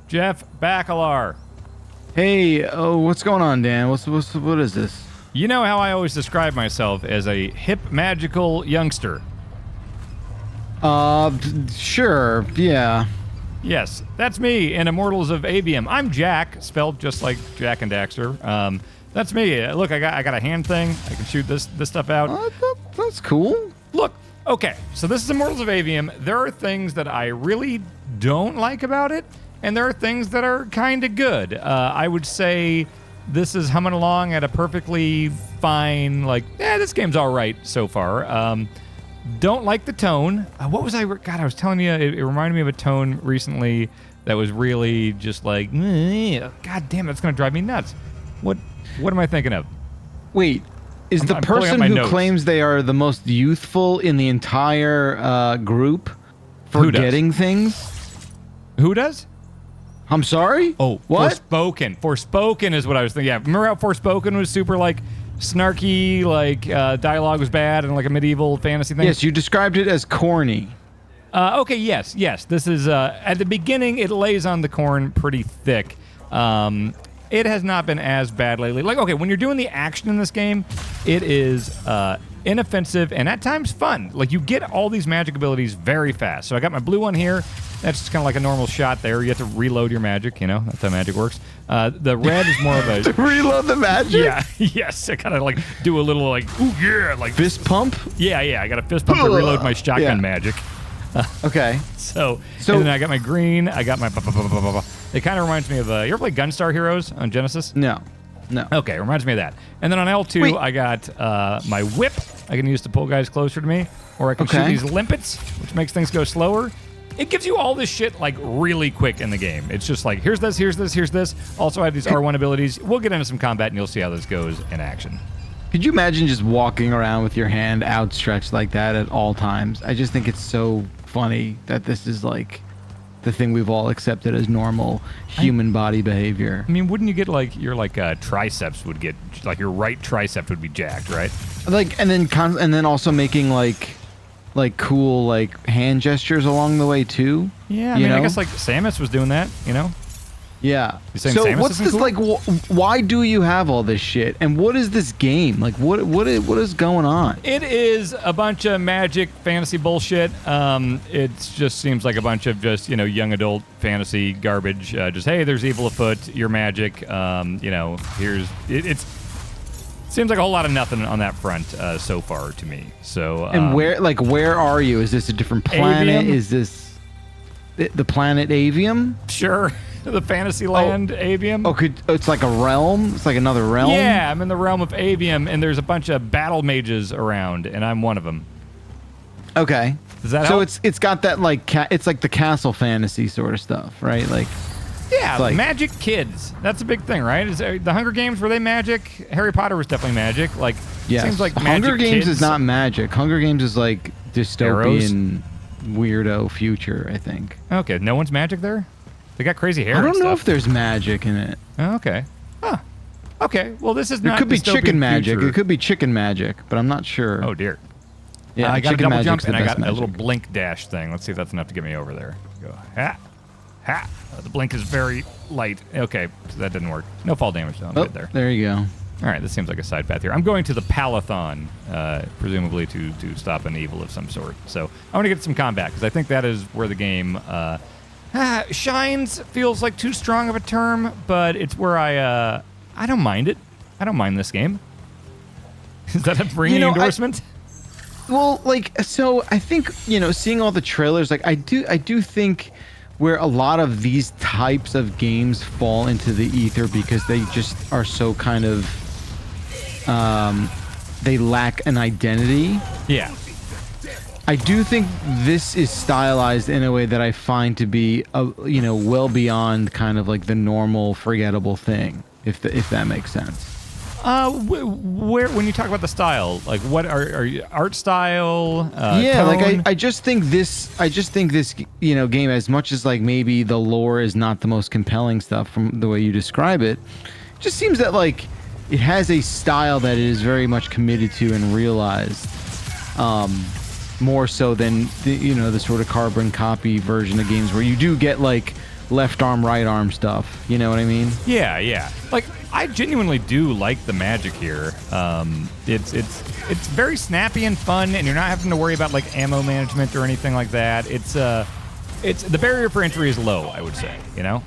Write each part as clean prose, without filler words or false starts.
Jeff Bakalar. Hey, what's going on, Dan? What is this? You know how I always describe myself as a hip, magical youngster? Sure, yeah. Yes, that's me in Immortals of Aveum. I'm Jack, spelled just like Jack and Daxter. That's me. Look, I got a hand thing. I can shoot this stuff out. That's cool. Look, okay, so this is Immortals of Aveum. There are things that I really don't like about it, and there are things that are kind of good. I would say this is humming along at a perfectly fine, this game's all right so far. Don't like the tone. What was I? God, I was telling you, it reminded me of a tone recently that was really just like, God damn, that's going to drive me nuts. What am I thinking of? Wait, is the person who claims they are the most youthful in the entire group forgetting things? Who does? I'm sorry? Oh, what? Forspoken. Forspoken is what I was thinking. Yeah, remember how Forspoken was super, snarky, dialogue was bad and a medieval fantasy thing? Yes, you described it as corny. Okay, yes. This is, at the beginning, it lays on the corn pretty thick. It has not been as bad lately. When you're doing the action in this game, it is inoffensive and at times fun. You get all these magic abilities very fast. So I got my blue one here. That's just kind of like a normal shot there. You have to reload your magic, that's how magic works. The red is more of a... To reload the magic? Yeah, yes. I kind of do a little ooh, yeah, fist pump? Yeah, I got a fist pump to reload my shotgun magic. Okay. So and then I got my green, I got my... It kind of reminds me of... you ever play Gunstar Heroes on Genesis? No. Okay, it reminds me of that. And then on L2, I got my whip I can use to pull guys closer to me. Or I can shoot these limpets, which makes things go slower. It gives you all this shit really quick in the game. It's just here's this, here's this, here's this. Also I have these R1 abilities. We'll get into some combat and you'll see how this goes in action. Could you imagine just walking around with your hand outstretched like that at all times? I just think it's so funny that this is the thing we've all accepted as normal human body behavior. I mean, wouldn't you get your triceps would get your right tricep would be jacked, right? And then also making cool hand gestures along the way too. Yeah, I mean, I guess Samus was doing that, Yeah. You saying so Samus what's this cool? why do you have all this shit? And what is this game? What is going on? It is a bunch of magic fantasy bullshit. It just seems like a bunch of just, young adult fantasy garbage. Just, hey, there's evil afoot, you're magic. It seems like a whole lot of nothing on that front so far to me. So and where are you? Is this a different planet? Aveum? Is this the planet Aveum? Sure. The fantasy land Aveum. It's like a realm? It's like another realm? Yeah, I'm in the realm of Aveum, and there's a bunch of battle mages around, and I'm one of them. Okay. Does that help? So it's got that it's like the castle fantasy sort of stuff, right? Yeah, magic kids. That's a big thing, right? The Hunger Games, were they magic? Harry Potter was definitely magic. Yes. Seems like Hunger Games kids. is not magic. Hunger Games is dystopian, weirdo future, I think. Okay, no one's magic there? They got crazy hair. I don't know if there's magic in it. Oh, okay. Huh. Okay. Well, this is There not. could be chicken magic. Future. It could be chicken magic, but I'm not sure. Oh dear. Yeah, I got a double jump and I got magic. a little blink dash thing. Let's see if that's enough to get me over there. Go ha. The blink is very light. Okay, so that didn't work. No fall damage though. I'm good there. There you go. All right, this seems like a side path here. I'm going to the Palathon, presumably to stop an evil of some sort. So I want to get some combat because I think that is where the game. Shines feels like too strong of a term, but it's where I don't mind it. I don't mind this game. Is that a ringing endorsement? So I think, seeing all the trailers, I do think where a lot of these types of games fall into the ether because they just are so kind of, they lack an identity. Yeah. I do think this is stylized in a way that I find to be, well beyond kind of the normal forgettable thing, if that makes sense. Where when you talk about the style, what are you, art style? Yeah, tone? I just think this game, as much as maybe the lore is not the most compelling stuff from the way you describe it, just seems that it has a style that it is very much committed to and realized. More so than the sort of carbon copy version of games where you do get left arm, right arm stuff. You know what I mean? Yeah, yeah. Like, I genuinely do like the magic here. It's very snappy and fun, and you're not having to worry about like ammo management or anything like that. It's the barrier for entry is low, I would say. You know.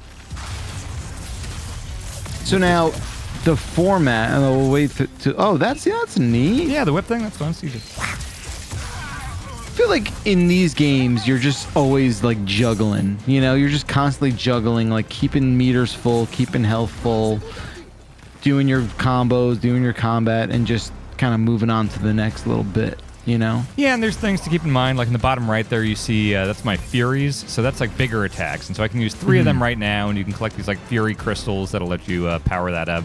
So now, the format, and we'll wait to. Oh, that's neat. Yeah, the whip thing. That's fun. So you just. I feel like in these games, you're just always like juggling. You know, you're just constantly juggling, like keeping meters full, keeping health full, doing your combos, doing your combat, and just kind of moving on to the next little bit. You know? Yeah, and there's things to keep in mind. Like in the bottom right there, you see that's my Furies. So that's like bigger attacks. And so I can use 3 of them right now, and you can collect these like Fury crystals that'll let you power that up.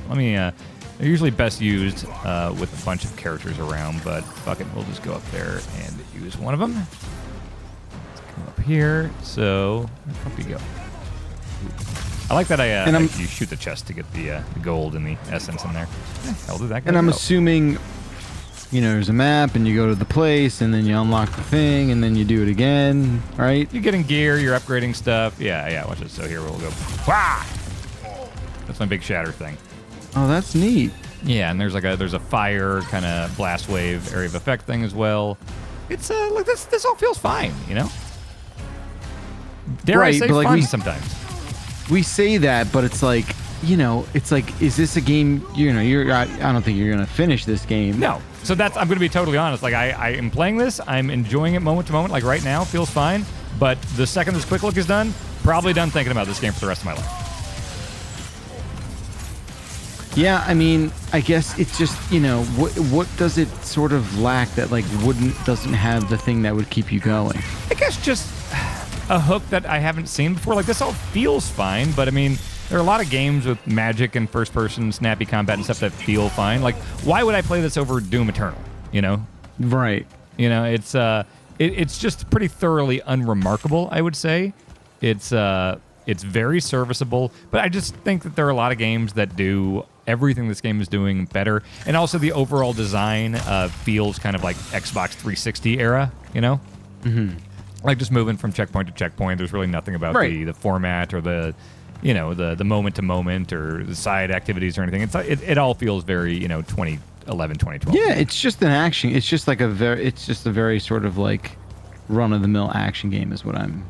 They're usually best used with a bunch of characters around, but fuck it, we'll just go up there and use one of them. Let's come up here. So, up you go. I like that you shoot the chest to get the gold and the essence in there. Hell did that go? And I'm assuming, you know, there's a map, and you go to the place, and then you unlock the thing, and then you do it again, right? You're getting gear, you're upgrading stuff. Yeah, watch this. So here we'll go. Wah! That's my big shatter thing. Oh, that's neat. Yeah, and there's a fire kind of blast wave area of effect thing as well. It's like this all feels fine, you know. Dare I say fun sometimes. We say that, but it's like, you know, it's like, is this a game? You know, I don't think you're gonna finish this game. No. So I'm gonna be totally honest. Like I am playing this, I'm enjoying it moment to moment. Like right now, feels fine. But the second this quick look is done, probably done thinking about this game for the rest of my life. Yeah, I mean, I guess it's just, you know, what does it sort of lack that like doesn't have the thing that would keep you going? I guess just a hook that I haven't seen before. Like this all feels fine, but I mean, there are a lot of games with magic and first-person snappy combat and stuff that feel fine. Like, why would I play this over Doom Eternal? You know? Right. You know, it's just pretty thoroughly unremarkable, I would say. It's very serviceable, but I just think that there are a lot of games that do everything this game is doing better, and also the overall design feels kind of like Xbox 360 era, you know? Mm-hmm. Like just moving from checkpoint to checkpoint. There's really nothing about the format or the moment to moment or the side activities or anything. It all feels very, 2011, 2012. Yeah, it's just an action. It's just a very sort of like run of the mill action game is what I'm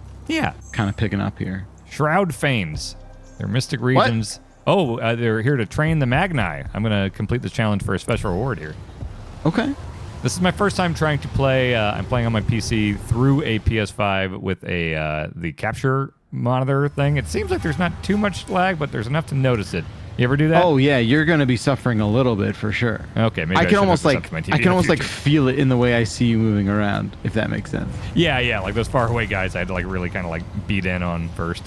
kind of picking up here. Shroud Fanes. They're mystic regions. Oh, they're here to train the Magni. I'm going to complete this challenge for a special reward here. Okay. This is my first time trying to play. I'm playing on my PC through a PS5 with the capture monitor thing. It seems like there's not too much lag, but there's enough to notice it. You ever do that? Oh yeah, you're going to be suffering a little bit for sure. Okay, maybe I can almost feel it in the way I see you moving around, if that makes sense. Yeah, like those far away guys I had to like really kind of like beat in on first.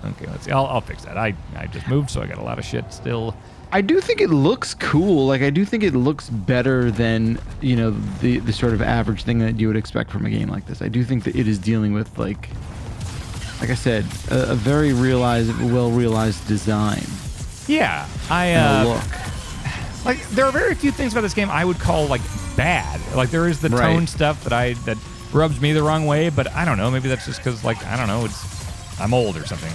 Okay, let's see. I'll fix that. I just moved, so I got a lot of shit still. I do think it looks cool. Like I do think it looks better than, the sort of average thing that you would expect from a game like this. I do think that it is dealing with like I said, a very well realized design. Yeah, look. Like there are very few things about this game I would call like bad. Like there is the tone stuff that rubs me the wrong way, but I don't know. Maybe that's just because like I don't know. I'm old or something.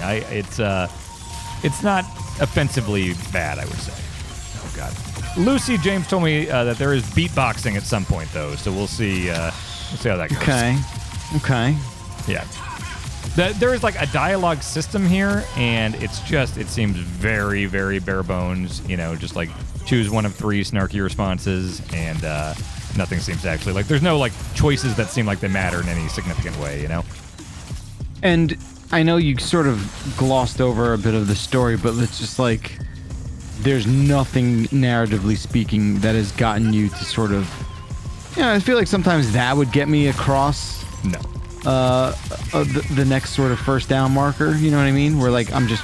It's not offensively bad, I would say. Oh God. Lucy James told me that there is beatboxing at some point though, so we'll see. We'll see how that goes. Okay. Yeah. There is like a dialogue system here, and it seems very, very bare bones. Just like choose one of 3 snarky responses, and nothing seems to actually there's no like choices that seem like they matter in any significant way. And I know you sort of glossed over a bit of the story, but it's just like there's nothing narratively speaking that has gotten you to sort of. I feel like sometimes that would get me across. No. The next sort of first down marker, you know what I mean? Where like I'm just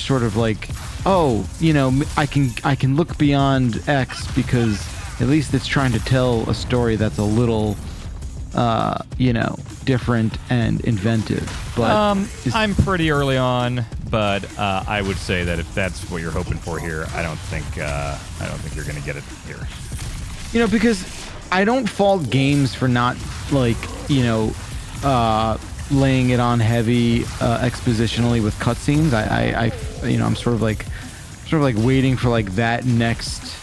sort of like, I can look beyond X because at least it's trying to tell a story that's a little, different and inventive. But I'm pretty early on, but I would say that if that's what you're hoping for here, I don't think you're gonna get it here. Because I don't fault games for not laying it on heavy expositionally with cutscenes. I'm sort of like waiting for like that next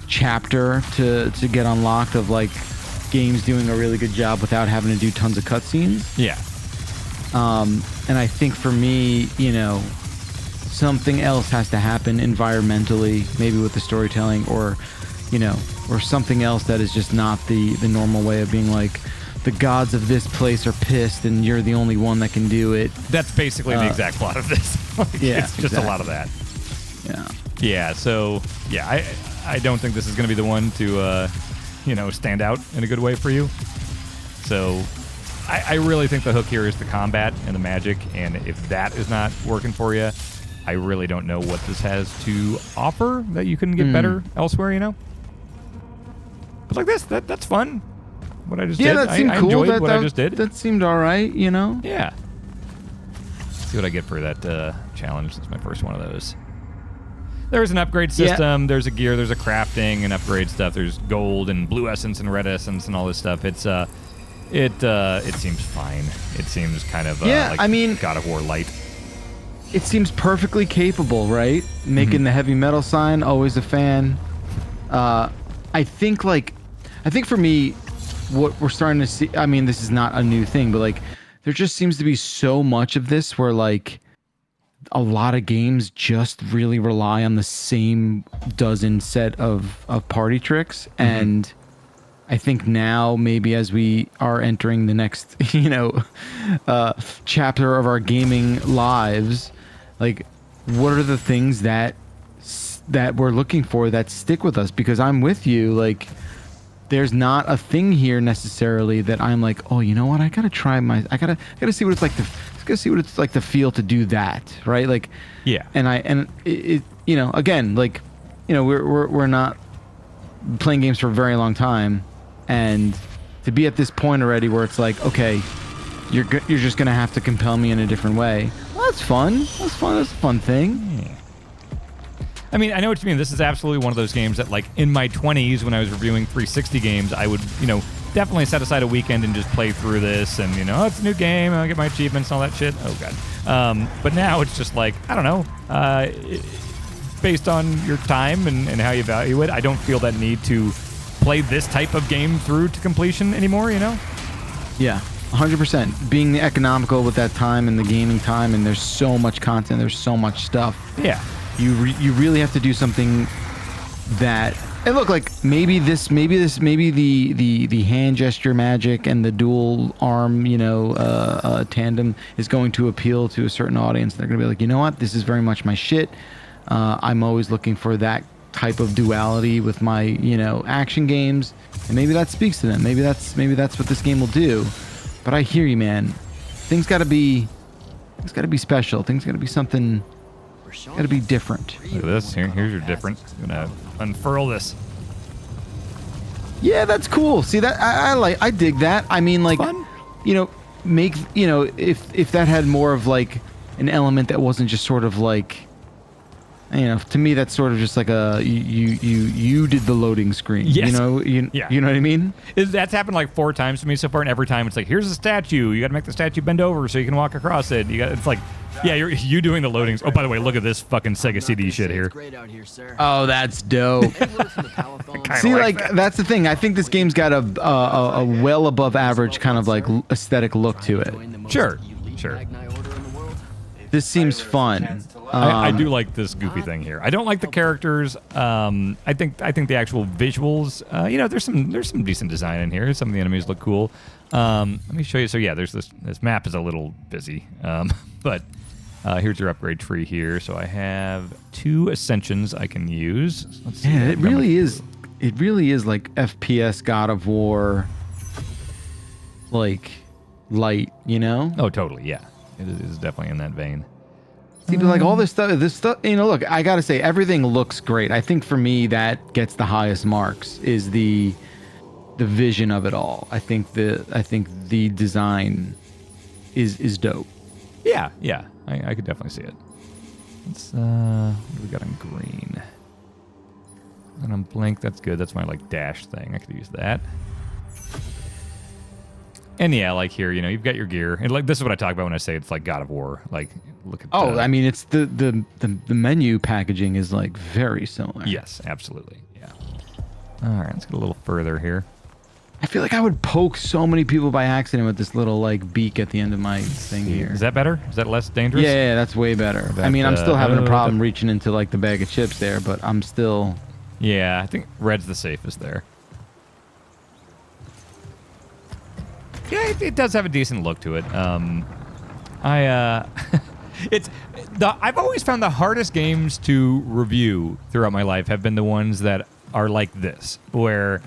chapter to get unlocked of like games doing a really good job without having to do tons of cutscenes. Yeah. And I think for me, something else has to happen environmentally, maybe with the storytelling, or something else that is just not the normal way of being like, the gods of this place are pissed and you're the only one that can do it. That's basically the exact plot of this. It's just a lot of that. Yeah. Yeah, so, yeah, I don't think this is going to be the one to, stand out in a good way for you. So I really think the hook here is the combat and the magic, and if that is not working for you, I really don't know what this has to offer that you can get better elsewhere, But like this, that's fun. What I just did. Yeah, that seemed I cool. enjoyed what I just did. That seemed all right, Yeah. Let's see what I get for that challenge. That's my first one of those. There's an upgrade system. Yeah. There's a gear. There's a crafting and upgrade stuff. There's gold and blue essence and red essence and all this stuff. It seems fine. It seems kind of like God of War light. It seems perfectly capable, right? Making the heavy metal sign, always a fan. I think for me, what we're starting to see, I mean, this is not a new thing, but like there just seems to be so much of this where like a lot of games just really rely on the same dozen set of party tricks. And I think now maybe as we are entering the next, chapter of our gaming lives, like what are the things that we're looking for that stick with us? Because I'm with you, like there's not a thing here necessarily that I'm like, oh, you know what? I gotta try I gotta see what it's like to feel to do that, right? Like, yeah. And it again, like, we're not playing games for a very long time, and to be at this point already where it's like, okay, you're just gonna have to compel me in a different way. Well, that's fun. That's a fun thing. Yeah. I mean, I know what you mean. This is absolutely one of those games that, like, in my 20s when I was reviewing 360 games, I would, definitely set aside a weekend and just play through this and, it's a new game, I'll get my achievements and all that shit. Oh, God. But now it's just like, I don't know, based on your time and how you value it, I don't feel that need to play this type of game through to completion anymore, Yeah, 100%. Being economical with that time and the gaming time, and there's so much content, there's so much stuff. Yeah. You really have to do something that, and look, like maybe the hand gesture magic and the dual arm, tandem is going to appeal to a certain audience. They're going to be like, you know what, this is very much my shit. I'm always looking for that type of duality with my, action games, and maybe that speaks to them. Maybe that's what this game will do. But I hear you, man. Things got to be special. Things got to be something. Got to be different. Look at this. Here's your different. I'm gonna unfurl this. Yeah, that's cool. See that I dig that. I mean, like, fun. Make if that had more of like an element that wasn't just sort of like, to me that's sort of just like a you did the loading screen. Yes. You know what I mean? That's happened like 4 times to me so far, and every time it's like, here's a statue. You got to make the statue bend over so you can walk across it. It's like, yeah, you doing the loadings. Oh, by the way, look at this fucking Sega CD shit here. Oh, that's dope. See, like that's the thing. I think this game's got a well above average kind of like aesthetic look to it. Sure. This seems fun. I do like this goofy thing here. I don't like the characters. I think the actual visuals. There's some decent design in here. Some of the enemies look cool. Let me show you. So yeah, there's this map is a little busy, but here's your upgrade tree here. So I have 2 ascensions I can use. Let's see. Yeah, it really is. It really is like FPS God of War, like light. Oh, totally. Yeah, it is definitely in that vein. See, but like all this stuff, look, I gotta say, everything looks great. I think for me, that gets the highest marks is the vision of it all. I think the design is dope. Yeah, I could definitely see it. Let's what do we got on green? And on blank, that's good. That's my like dash thing. I could use that. And yeah, like here, you've got your gear, and like this is what I talk about when I say it's like God of War. Like, look at. I mean, it's the menu packaging is like very similar. Yes, absolutely. Yeah. All right, let's get a little further here. I feel like I would poke so many people by accident with this little like beak at the end of my thing here. Is that better? Is that less dangerous? Yeah, that's way better. I mean, I'm still having a problem reaching into like the bag of chips there, but I'm still. Yeah, I think red's the safest there. Yeah, it does have a decent look to it. I've always found the hardest games to review throughout my life have been the ones that are like this, where,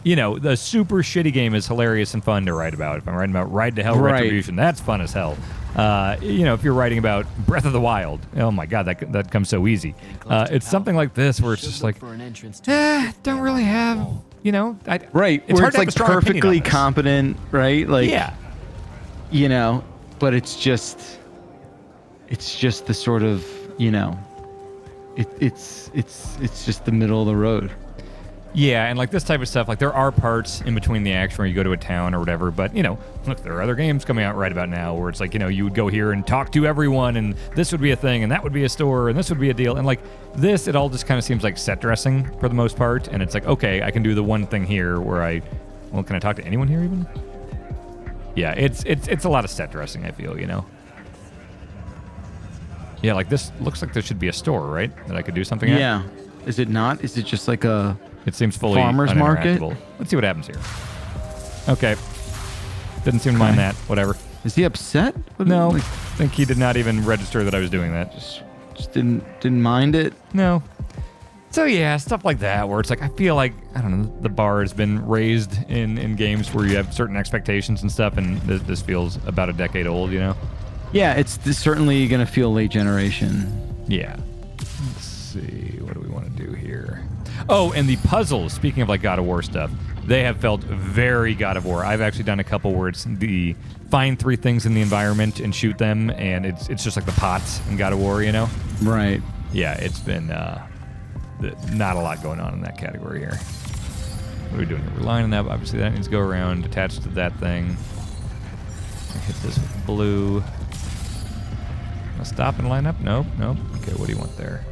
the super shitty game is hilarious and fun to write about. If I'm writing about Ride to Hell Retribution, that's fun as hell. If you're writing about Breath of the Wild, oh my God, that comes so easy. It's something like this where it's just like, don't really have. Right, it's where hard it's like perfectly competent, right? Like, yeah, but it's just the sort of, it's just the middle of the road. Yeah, and like this type of stuff, like there are parts in between the action where you go to a town or whatever, but look, there are other games coming out right about now where it's like, you would go here and talk to everyone, and this would be a thing, and that would be a store, and this would be a deal, and like this, it all just kind of seems like set dressing for the most part, and it's like, okay, I can do the one thing here where can I talk to anyone here even? Yeah, it's a lot of set dressing, I feel, Yeah, like this looks like there should be a store, right? That I could do something at? Yeah. Is it not? Is it just like a... It seems fully farmer's market? Let's see what happens here. Okay. Didn't seem to mind that. Whatever. Is he upset? No. I think he did not even register that I was doing that. Just didn't mind it? No. So yeah, stuff like that where it's like, I feel like, I don't know, the bar has been raised in games where you have certain expectations and stuff, and this feels about a decade old, Yeah, it's certainly going to feel late generation. Yeah. Let's see. What do we want to do here? Oh, and the puzzles, speaking of like God of War stuff, they have felt very God of War. I've actually done a couple where it's the find 3 things in the environment and shoot them, and it's just like the pots in God of War, Right. Yeah, it's been not a lot going on in that category here. What are we doing here? We're lining up. Obviously, that needs to go around, attached to that thing. Hit this with blue. Stop and line up? Nope. Okay, what do you want there?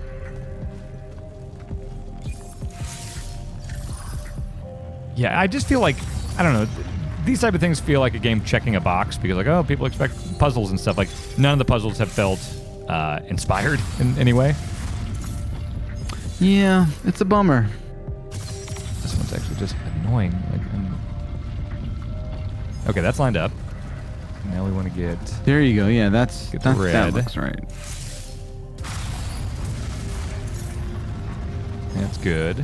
Yeah, I just feel like, I don't know, these type of things feel like a game checking a box because like, oh, people expect puzzles and stuff. Like, none of the puzzles have felt inspired in any way. Yeah, it's a bummer. This one's actually just annoying. Okay, that's lined up. Now we want to get... There you go. Yeah, that looks right. That's good.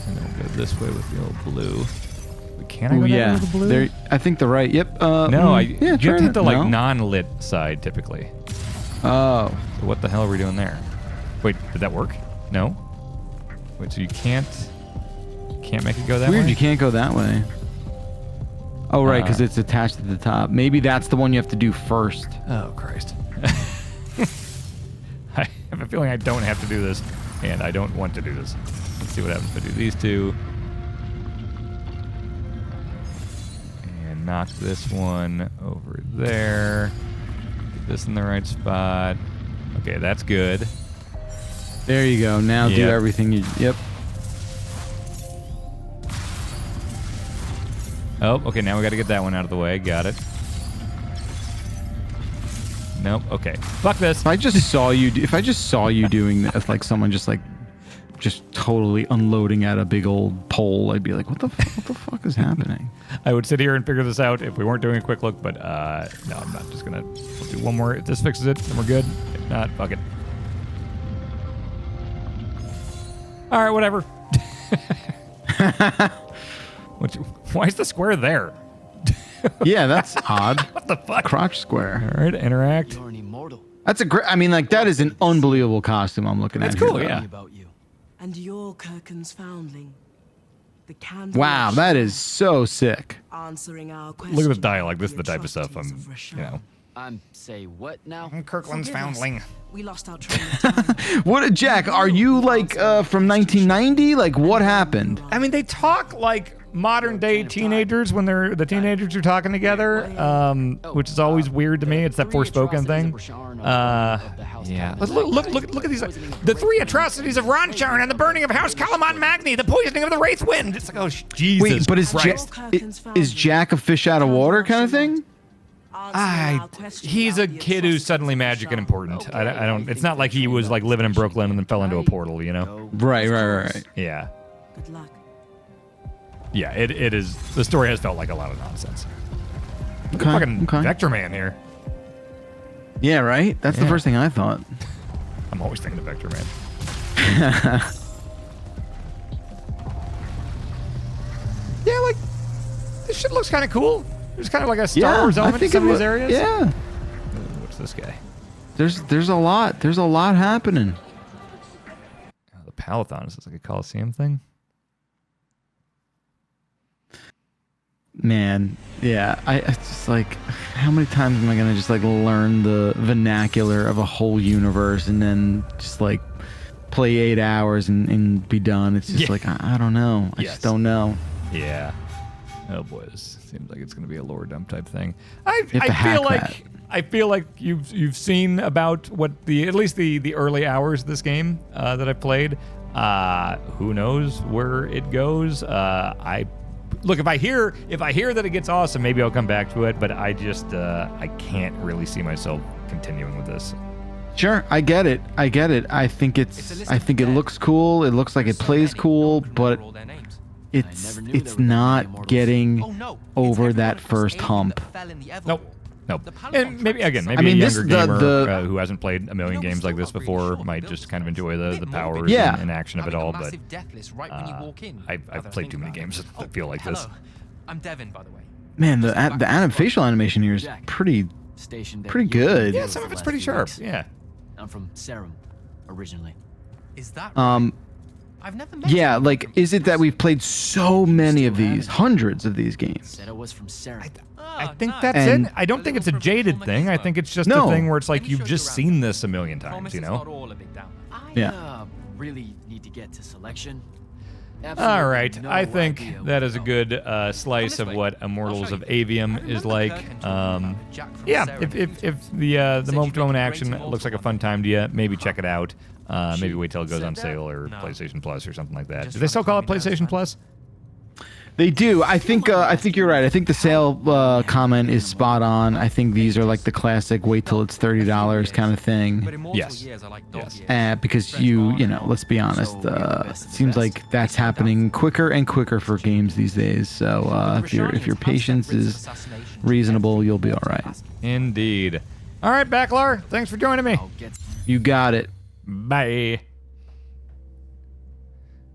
And then we'll go this way with the old blue. Can I go that way with the blue? There, I think the right. Yep. No, you have to hit the non-lit side typically. Oh. So what the hell are we doing there? Wait, did that work? No. Wait, so you can't make it go that way? Weird, you can't go that way. Oh, right, because it's attached at the top. Maybe that's the one you have to do first. Oh, Christ. I have a feeling I don't have to do this, and I don't want to do this. Let's see what happens if I do these two. And knock this one over there. Get this in the right spot. Okay, that's good. There you go. Now do everything you... Yep. Oh, okay, now we got to get that one out of the way. Got it. Nope. Okay. Fuck this. If I just saw you doing this, like someone just totally unloading at a big old pole, I'd be like, what the fuck is happening? I would sit here and figure this out if we weren't doing a quick look, but no, I'm not. Just gonna do one more. If this fixes it, then we're good. If not, fuck it. All right, whatever. Why is the square there? Yeah, that's odd. What the fuck? Crotch square. All right, interact. You're an immortal. That's a great... I mean, like, that is an unbelievable costume I'm looking at. That's cool, here, yeah. About you. And you're Kirken's foundling. The Wow, that is so sick. Answering our Look at this dialogue. This is the type of stuff I'm say what now? I'm Kirkland's foundling. We lost our train of time. What, Jack, are you, like, from 1990? Like, what happened? I mean, they talk like modern day teenagers when the teenagers are talking together, which is always weird to me. It's that Forspoken thing. Yeah. Look at these. The 3 atrocities of Ronsharn and the burning of House Kalamon Magni, the poisoning of the Wraith Wind. It's like, oh, Jesus Wait, but Christ. is Jack a fish out of water kind of thing? He's a kid who's suddenly magic and important. I don't. It's not like he was like living in Brooklyn and then fell into a portal, you know? Right. Yeah. Good luck. Yeah, it is. The story has felt like a lot of nonsense. Okay, Fucking okay. Vector Man here. Yeah, right? That's the Yeah. first thing I thought. I'm always thinking of Vector Man. Yeah, like, this shit looks kind of cool. There's kind of like a Star Wars element in some of these areas. Yeah. Ooh, what's this guy? There's a lot. There's a lot happening. Oh, the Palathon. Is this like a Coliseum thing? Man, yeah. It's just like, how many times am I gonna just like learn the vernacular of a whole universe and then just like play 8 hours and be done? It's just like I don't know. I just don't know. Yeah. Oh boy, this seems like it's going to be a lore dump type thing. have to hack that. I feel like you've seen about what at least the early hours of this game that I played. Who knows where it goes? Look, if I hear that it gets awesome, maybe I'll come back to it. But I just I can't really see myself continuing with this. Sure, I get it. I think it looks cool. It looks like it plays cool, but it's not getting over that first hump. Nope. And maybe a younger gamer who hasn't played a million games like this before might just kind of enjoy the powers and action of it all. But I've played too many games that feel like this. I'm Devin, by the way. Man, the facial animation here is pretty good. Yeah, some of it's pretty sharp. Yeah. I'm from Serum, originally. Is that right? I've never met Yeah, you. like, is it that we've played so many of these, hundreds of these games? Said it was from Serum. I think nice. that's And- it. I don't think it's a jaded thing. I think it's just a thing where it's like you've just seen this a million times, you Not know? all a big down. I really need to get to selection. All right, No I think idea that is a what good slice of what Immortals of Aveum is like. Yeah, if the moment-to-moment action looks like a fun time to you, maybe check it out. Maybe wait till it goes on sale or PlayStation Plus or something like that. Do they still call it PlayStation Plus? They do. I think you're right. I think the sale comment is spot on. I think these are like the classic wait till it's $30 kind of thing. Yes. Because let's be honest, it seems like that's happening quicker and quicker for games these days. So if your patience is reasonable, you'll be all right. Indeed. All right, Bakalar, thanks for joining me. You got it. Bye.